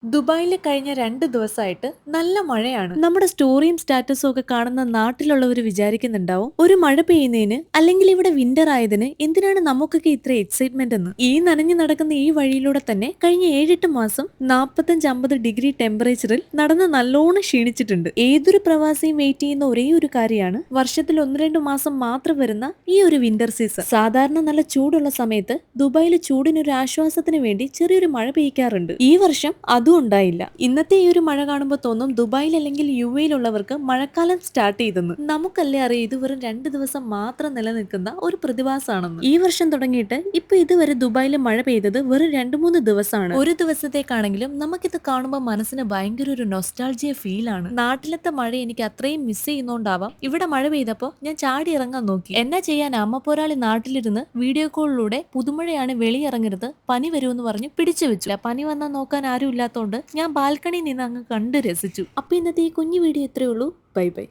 ദുബായിൽ കഴിഞ്ഞ 2 ദിവസമായിട്ട് നല്ല മഴയാണ്. നമ്മുടെ സ്റ്റോറിയും സ്റ്റാറ്റസും ഒക്കെ കാണുന്ന നാട്ടിലുള്ളവർ വിചാരിക്കുന്നുണ്ടാവും ഒരു മഴ പെയ്യുന്നതിന് അല്ലെങ്കിൽ ഇവിടെ വിന്റർ ആയതിന് എന്തിനാണ് നമുക്കൊക്കെ ഇത്ര എക്സൈറ്റ്മെന്റ് എന്ന്. ഈ നനഞ്ഞു നടക്കുന്ന ഈ വഴിയിലൂടെ തന്നെ കഴിഞ്ഞ 7-8 മാസം 45-50 ഡിഗ്രി ടെമ്പറേച്ചറിൽ നടന്ന് നല്ലോണം ക്ഷീണിച്ചിട്ടുണ്ട്. ഏതൊരു പ്രവാസിയും വെയിറ്റ് ചെയ്യുന്ന ഒരേ ഒരു കാര്യമാണ് വർഷത്തിൽ 1-2 മാസം മാത്രം വരുന്ന ഈ ഒരു വിന്റർ സീസൺ. സാധാരണ നല്ല ചൂടുള്ള സമയത്ത് ദുബായിൽ ചൂടിനൊരു ആശ്വാസത്തിന് വേണ്ടി ചെറിയൊരു മഴ പെയ്ക്കാറുണ്ട്. ഈ വർഷം അതും ഉണ്ടായില്ല. ഇന്നത്തെ ഈ ഒരു മഴ കാണുമ്പോൾ തോന്നും ദുബായിൽ അല്ലെങ്കിൽ യുഎയിലുള്ളവർക്ക് മഴക്കാലം സ്റ്റാർട്ട് ചെയ്തെന്ന്. നമുക്കല്ലേ അറിയാം ഇത് വെറും 2 ദിവസം മാത്രം നിലനിൽക്കുന്ന ഒരു പ്രതിഭാസമാണെന്ന്. ഈ വർഷം തുടങ്ങിയിട്ട് ഇപ്പൊ ഇതുവരെ ദുബായിൽ മഴ പെയ്തത് വെറും 2-3 ദിവസമാണ്. ഒരു ദിവസത്തേക്കാണെങ്കിലും നമുക്കിത് കാണുമ്പോൾ മനസ്സിന് ഭയങ്കര ഒരു നൊസ്റ്റാൾജിയ ഫീൽ ആണ്. നാട്ടിലത്തെ മഴ എനിക്ക് അത്രയും മിസ് ചെയ്യുന്നോണ്ടാവാം ഇവിടെ മഴ പെയ്തപ്പോ ഞാൻ ചാടി ഇറങ്ങാൻ നോക്കി. എന്നാ ചെയ്യാൻ, അമ്മ പോരാളി നാട്ടിലിരുന്ന് വീഡിയോ കോളിലൂടെ പുതുമഴയാണ് വെളിയിറങ്ങരുത് പനി വരുമെന്ന് പറഞ്ഞ് പിടിച്ചു വെച്ചു. പനി വന്നാൽ നോക്കാൻ ആരും ഇല്ലാത്തതുകൊണ്ട് ഞാൻ ബാൽക്കണിയിൽ നിന്ന് അങ്ങ് കണ്ട് രസിച്ചു. അപ്പൊ ഇന്നത്തെ ഈ കുഞ്ഞു വീഡിയോ ഇത്രയേ ഉള്ളൂ. Bye bye.